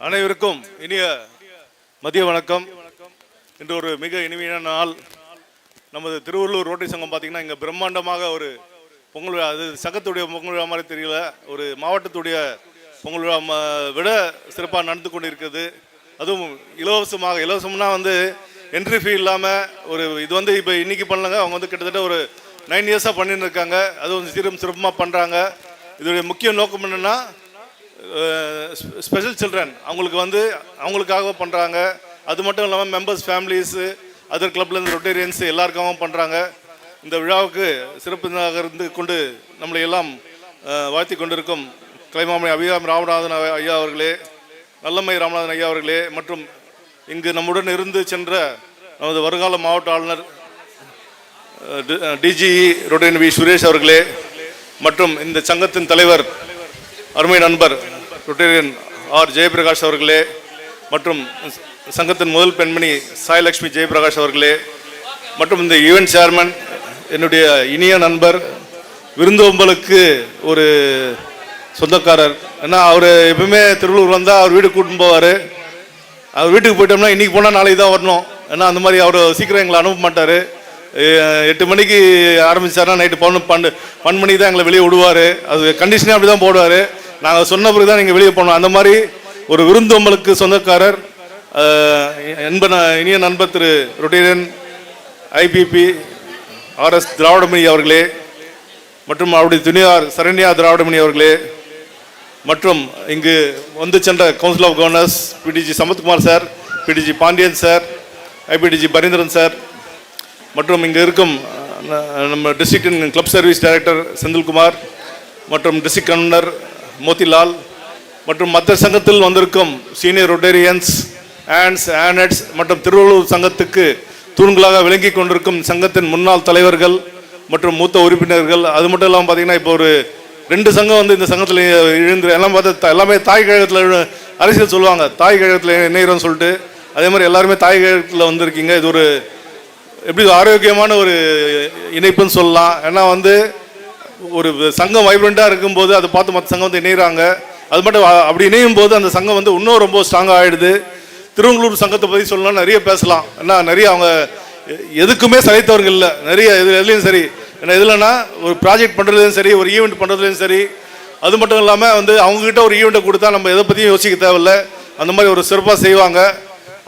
அனைவருக்கும் இனிய மதிய வணக்கம். இன்று ஒரு மிக இனிமையான நாள். நமது திருவள்ளூர் ரோட்டரி சங்கம் பார்த்தீங்கன்னா இங்கே பிரம்மாண்டமாக ஒரு பொங்கல் விழா, அது சங்கத்துடைய பொங்கல் விழா மாதிரி தெரியல, ஒரு மாவட்டத்துடைய பொங்கல் விழா விட சிறப்பாக நடந்து கொண்டு இருக்குது. அதுவும் இலவசம்னா என்ட்ரி ஃபீ இல்லாமல் ஒரு இது இப்போ இன்னைக்கு பண்ணலங்க, அவங்க கிட்டத்தட்ட ஒரு 9 இயர்ஸாக பண்ணிட்டு இருக்காங்க. அதுவும் சிறப்பாக பண்ணுறாங்க. இதோடைய முக்கிய நோக்கம் என்னென்னா ஸ்பெஷல் சில்ட்ரன் அவங்களுக்காக பண்ணுறாங்க. அது மட்டும் இல்லாமல் மெம்பர்ஸ், ஃபேமிலிஸு, அதர் கிளப்லேருந்து ரொட்டேரியன்ஸ் எல்லாருக்காகவும் பண்ணுறாங்க. இந்த விழாவுக்கு சிறப்பாக இருந்து கொண்டு நம்மளை எல்லாம் வாழ்த்தி கொண்டிருக்கும் கலைமாமணி அபிராம் ராமநாதன் ஐயா அவர்களே, நல்லம்மை ராமநாதன் ஐயா அவர்களே, மற்றும் இங்கு நம்முடன் இருந்து சென்ற நமது வருங்கால மாவட்ட ஆளுநர் டிஜிஇ ரொட்டேரியன் வி சுரேஷ் அவர்களே, மற்றும் இந்த சங்கத்தின் தலைவர் அருமை நண்பர் ரொட்டேரியன் ஆர் ஜெயபிரகாஷ் அவர்களே, மற்றும் சங்கத்தின் முதல் பெண்மணி சாய்லக்ஷ்மி ஜெயபிரகாஷ் அவர்களே, மற்றும் இந்த ஈவென்ட் சேர்மன் என்னுடைய இனிய நண்பர், விருந்தோம்பலுக்கு ஒரு சொந்தக்காரர். ஏன்னா அவர் எப்பவுமே திருவள்ளூர் வந்தால் அவர் வீட்டுக்கு கூட்டின்னு போவார். அவர் வீட்டுக்கு போயிட்டோம்னா இன்றைக்கி போனால் நாளைக்கு தான் வரணும். ஏன்னா அந்த மாதிரி அவர் சீக்கிரம் எங்களை அனுப்ப மாட்டார். 8 மணிக்கு ஆரம்பித்தார்னா நைட்டு 12 மணிக்கு தான் எங்களை வெளியே விடுவார். அது கண்டிஷனே அப்படி தான் போடுவார். நாங்கள் சொன்ன பிறகு தான் நீங்கள் வெளியே போகணும். அந்த மாதிரி ஒரு விருந்தோம்பலுக்கு சொந்தக்காரர் இனிய நண்பர் திரு ரொட்டேரியன் ஐபிபி ஆர்எஸ் திராவிடமணி அவர்களே, மற்றும் அவருடைய துணியார் சரண்யா திராவிடமணி அவர்களே, மற்றும் இங்கு சென்ற council of governors PDG Samathkumar sir, PDG Pandian sir, IPDG Pareendran sir, மற்றும் இங்கு இருக்கும் நம்ம டிஸ்ட்ரிக்டின் கிளப் சர்வீஸ் டைரக்டர் செந்தில்குமார், மற்றும் டிஸ்ட்ரிக்ட் கவர்னர் மோதிலால், மற்றும் மற்ற சங்கத்தில் வந்திருக்கும் சீனியர் ரொட்டேரியன்ஸ், ஆனட்ஸ் மற்றும் திருவள்ளூர் சங்கத்துக்கு தூண்களாக விளங்கி கொண்டிருக்கும் சங்கத்தின் முன்னாள் தலைவர்கள் மற்றும் மூத்த உறுப்பினர்கள். அது மட்டும் இல்லாமல் பார்த்தீங்கன்னா இப்போ ஒரு 2 சங்கம் இந்த சங்கத்தில் எழுந்து எல்லாம் பார்த்தா எல்லாமே தாய் கழகத்தில் அரசியல் சொல்லுவாங்க, தாய் கழகத்தில் இணைகிறோன்னு சொல்லிட்டு. அதே மாதிரி எல்லாருமே தாய் கழகத்தில் வந்திருக்கீங்க. இது ஒரு எப்படி ஆரோக்கியமான ஒரு இணைப்புன்னு சொல்லலாம். ஏன்னா ஒரு சங்கம் வைப்ரண்ட்டாக இருக்கும்போது அதை பார்த்து மற்ற சங்கம் இணைகிறாங்க. அது மட்டும் அப்படி இணையும் போது அந்த சங்கம் இன்னும் ரொம்ப ஸ்ட்ராங்காக ஆகிடுது. திருவள்ளூர் சங்கத்தை பற்றி சொல்லலாம், நிறைய பேசலாம். ஏன்னா நிறைய அவங்க எதுக்குமே சளைத்தவர்கள் இல்லை, நிறைய எதுலேயும் சரி. ஏன்னா எதுலன்னா ஒரு ப்ராஜெக்ட் பண்ணுறதுலையும் சரி, ஒரு ஈவெண்ட் பண்ணுறதுலையும் சரி. அது மட்டும் இல்லாமல் அவங்ககிட்ட ஒரு ஈவெண்ட்டை கொடுத்தா நம்ம எதை பற்றியும் யோசிக்க தேவையில்லை. அந்த மாதிரி ஒரு சிறப்பாக செய்வாங்க.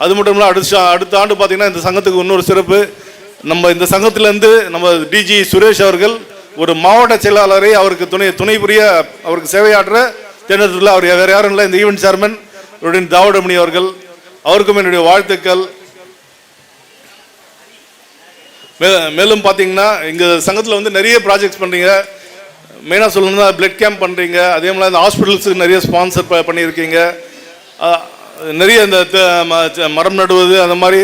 அது மட்டும் இல்லாமல் அடுத்த ஆண்டு பார்த்திங்கன்னா இந்த சங்கத்துக்கு இன்னொரு சிறப்பு, நம்ம இந்த சங்கத்திலேருந்து நம்ம டிஜி சுரேஷ் அவர்கள் ஒரு மாவட்ட செயலாளரை அவருக்கு துணை புரிய அவருக்கு சேவையாற்ற தேர்ந்தெடுத்துள்ள அவர் வேறு யாரும் இல்லை, இந்த ஈவெண்ட் சேர்மன் திராவிடமணி அவர்கள். அவருக்கும் என்னுடைய வாழ்த்துக்கள். மேலும் பார்த்தீங்கன்னா எங்கள் சங்கத்தில் நிறைய ப்ராஜெக்ட்ஸ் பண்ணுறீங்க. மெயினாக சொல்லணும்னா பிளட் கேம்ப் பண்ணுறீங்க. அதே மாதிரி இந்த ஹாஸ்பிட்டல்ஸுக்கு நிறைய ஸ்பான்சர் பண்ணியிருக்கீங்க. நிறைய இந்த மரம் நடுவது, அந்த மாதிரி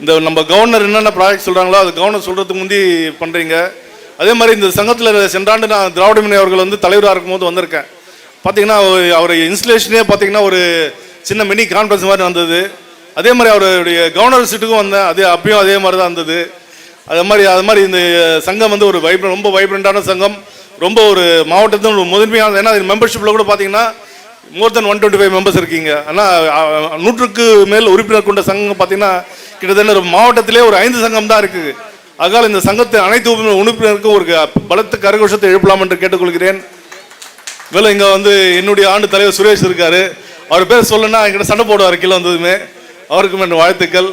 இந்த நம்ம கவர்னர் என்னென்ன ப்ராஜெக்ட் சொல்கிறாங்களோ அது கவர்னர் சொல்கிறதுக்கு முந்தி பண்ணுறீங்க. அதே மாதிரி இந்த சங்கத்தில் சென்றாண்டு நான் திராவிடமணி அவர்கள் தலைவராக இருக்கும்போது வந்திருக்கேன். பார்த்தீங்கன்னா அவர் இன்ஸ்டலேஷனே பார்த்தீங்கன்னா ஒரு சின்ன மினி கான்ஃபரன்ஸ் மாதிரி வந்தது. அதே மாதிரி அவருடைய கவர்னர் சீட்டுக்கும் வந்தேன், அப்பயும் அதே மாதிரி தான் இருந்தது. அது மாதிரி இந்த சங்கம் ஒரு ரொம்ப வைப்ரண்டான சங்கம், ரொம்ப ஒரு மாவட்டத்தின் ஒரு முதன்மையான. ஏன்னா மெம்பர்ஷிப்பில் கூட பார்த்தீங்கன்னா மோர் தென் 125 மெம்பர்ஸ் இருக்கீங்க. ஆனால் 100க்கு மேல் உறுப்பினர் கொண்ட சங்கம் பார்த்தீங்கன்னா கிட்டத்தட்ட மாவட்டத்திலே ஒரு 5 சங்கம் தான் இருக்குது. அதனால் இந்த சங்கத்தை அனைத்து உறுப்பினருக்கும் ஒரு பலத்த கரகோஷத்தை எழுப்பலாம் என்று கேட்டுக்கொள்கிறேன். மேலும் இங்கே என்னுடைய ஆண்டு தலைவர் சுரேஷ் இருக்கார். அவர் பேர் சொல்லணும்னா என்கிட்ட சண்டை போடுவார் கீழே வந்ததுமே. அவருக்கும் என் வாழ்த்துக்கள்.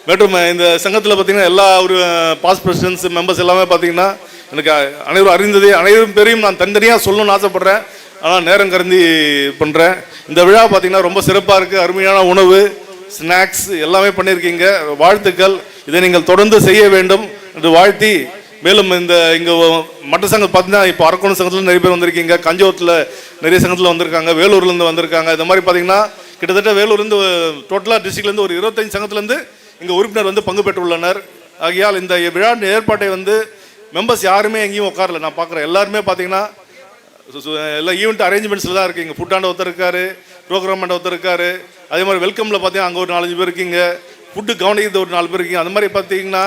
மற்றும் இந்த சங்கத்தில் பார்த்தீங்கன்னா எல்லா ஒரு பாஸ்ட் பிரசிடென்ட்ஸ் மெம்பர்ஸ் எல்லாமே பார்த்தீங்கன்னா எனக்கு அனைவரும் அறிந்ததே, அனைவரும் பேரையும் நான் தனித்தனியாக சொல்லணும்னு ஆசைப்பட்றேன். ஆனால் நேரம் கருந்தி பண்ணுறேன். இந்த விழா பார்த்தீங்கன்னா ரொம்ப சிறப்பாக இருக்குது. அருமையான உணவு, ஸ்நாக்ஸ் எல்லாமே பண்ணியிருக்கீங்க. வாழ்த்துக்கள். இதை நீங்கள் தொடர்ந்து செய்ய வேண்டும் என்று வாழ்த்தி, மேலும் இங்கே மற்ற சங்கம் பார்த்தீங்கன்னா இப்போ அரக்கோணம் சங்கத்தில் நிறைய பேர் வந்திருக்கீங்க, கஞ்சோத்தில் நிறைய சங்கத்தில் வந்திருக்காங்க, வேலூர்லேருந்து வந்திருக்காங்க. இந்த மாதிரி பார்த்தீங்கன்னா கிட்டத்தட்ட வேலூர்லேருந்து டோட்டலாக டிஸ்ட்ரிக்ட்லேருந்து ஒரு 25 சங்கத்துலேருந்து இங்கே உறுப்பினர் பங்கு பெற்றுள்ளனர். ஆகையால் இந்த விழா ஏற்பாட்டை மெம்பர்ஸ் யாருமே எங்கேயும் உட்காரல. நான் பார்க்குறேன் எல்லாருமே பார்த்தீங்கன்னா எல்லாம் ஈவெண்ட் அரேஞ்ச்மெண்ட்ஸில் தான் இருக்கீங்க. ஃபுட்டாண்ட ஒருத்தர் இருக்காரு, ப்ரோக்ராம் ஒருத்தர் இருக்காரு. அதே மாதிரி வெல்கமில் பார்த்தீங்கன்னா அங்கே ஒரு 4-5 பேர் இருக்கீங்க, ஃபுட்டு கவனிக்கிறது ஒரு 4 பேர் இருக்கீங்க. அந்த மாதிரி பார்த்தீங்கன்னா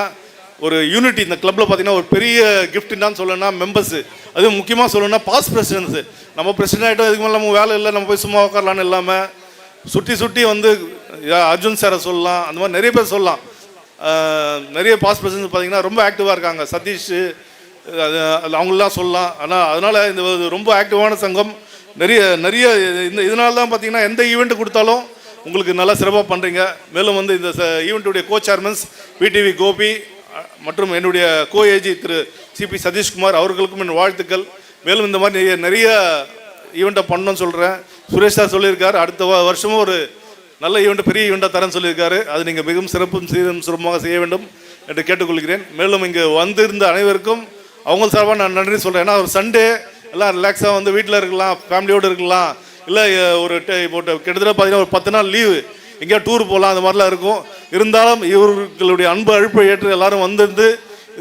ஒரு யூனிட்டி இந்த கிளப்பில் பார்த்தீங்கன்னா ஒரு பெரிய கிஃப்ட் என்னன்னு சொல்லணும்னா மெம்பர்ஸு. அதுவும் முக்கியமாக சொல்லணும்னா பாஸ்ட் பிரசிடென்ட்ஸு. நம்ம பிரசிடென்ட் ஆகிட்டோம், இதுக்கு மேலே நம்ம வேலை இல்லை, நம்ம போய் சும்மா உட்காரலான்னு இல்லாமல் சுற்றி சுற்றி வந்து அர்ஜுன் சாரை சொல்லலாம், அந்த மாதிரி நிறைய பேர் சொல்லலாம். நிறைய பாஸ்ட் பிரசிடென்ட் பார்த்தீங்கன்னா ரொம்ப ஆக்டிவாக இருக்காங்க. சதீஷ் அது அவங்களெலாம் சொல்லலாம். ஆனால் அதனால் இந்த ரொம்ப ஆக்டிவான சங்கம். நிறைய இதனால தான் பார்த்தீங்கன்னா எந்த ஈவெண்ட் கொடுத்தாலும் உங்களுக்கு நல்லா சிறப்பாக பண்ணுறீங்க. மேலும் வந்து இந்த ஈவெண்ட்டுடைய கோ சேர்மன்ஸ் விடிவி கோபி மற்றும் என்னுடைய கோ ஏஜி திரு சிபி சதீஷ்குமார் அவர்களுக்கும் என் வாழ்த்துக்கள். மேலும் இந்த மாதிரி நிறைய ஈவெண்ட்டை பண்ணணும்னு சொல்கிறேன். சுரேஷ் சார் சொல்லியிருக்காரு, அடுத்த வருஷமும் ஒரு நல்ல ஈவெண்ட், பெரிய ஈவெண்ட்டாக தரேன்னு சொல்லியிருக்காரு. அது நீங்கள் மிகவும் சிறப்பாக செய்ய வேண்டும் என்று கேட்டுக்கொள்கிறேன். மேலும் இங்கே வந்திருந்த அனைவருக்கும் அவங்க சார்பாக நான் நன்றி சொல்கிறேன். ஏன்னா ஒரு சண்டே எல்லாம் ரிலாக்ஸாக வந்து வீட்டில் இருக்கலாம், ஃபேமிலியோடு இருக்கலாம், இல்லை ஒரு இப்போ கிட்டத்தட்ட பார்த்தீங்கன்னா ஒரு 10 நாள் லீவு எங்கேயா டூர் போகலாம், அந்த மாதிரிலாம் இருக்கும். இருந்தாலும் இவர்களுடைய அன்பு அழைப்பை ஏற்று எல்லாரும் வந்திருந்து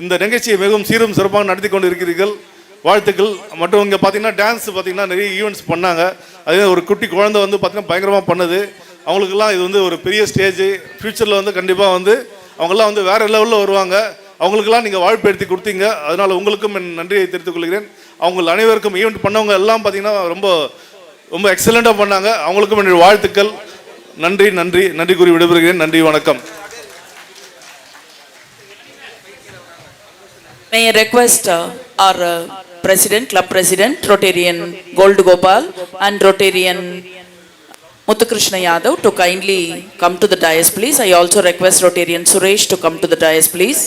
இந்த நிகழ்ச்சியை மிகவும் சிறப்பாக நடத்தி கொண்டு இருக்கிறீர்கள். வாழ்த்துக்கள். மற்றும் இங்கே பார்த்தீங்கன்னா டான்ஸ் பார்த்தீங்கன்னா நிறைய ஈவெண்ட்ஸ் பண்ணாங்க. அதே ஒரு குட்டி குழந்தை வந்து பார்த்தீங்கன்னா பயங்கரமாக பண்ணுது. அவங்களுக்கெல்லாம் இது வந்து ஒரு பெரிய ஸ்டேஜ். ஃப்யூச்சரில் வந்து கண்டிப்பாக வந்து அவங்கெல்லாம் வந்து வேறு லெவலில் வருவாங்க. அவங்களுக்கெல்லாம் நீங்கள் வாழ்ப்படுத்தி கொடுத்தீங்க. அதனால் உங்களுக்கும் என் நன்றியை தெரிவித்துக் கொள்கிறேன். அவங்க அனைவருக்கும் ஈவெண்ட் பண்ணவங்க எல்லாம் பார்த்தீங்கன்னா ரொம்ப ரொம்ப எக்ஸலண்ட்டாக பண்ணாங்க. அவங்களுக்கும் என்னுடைய வாழ்த்துக்கள். நன்றி நன்றி நன்றி கூறி விடைபெறுகிறேன். நன்றி, வணக்கம். May I request our President, Club President, Rotarian Gold Gopal and Rotarian Muthukrishna Yadav to kindly come to the dais, please. I also request Rotarian Suresh to come to the dais, please.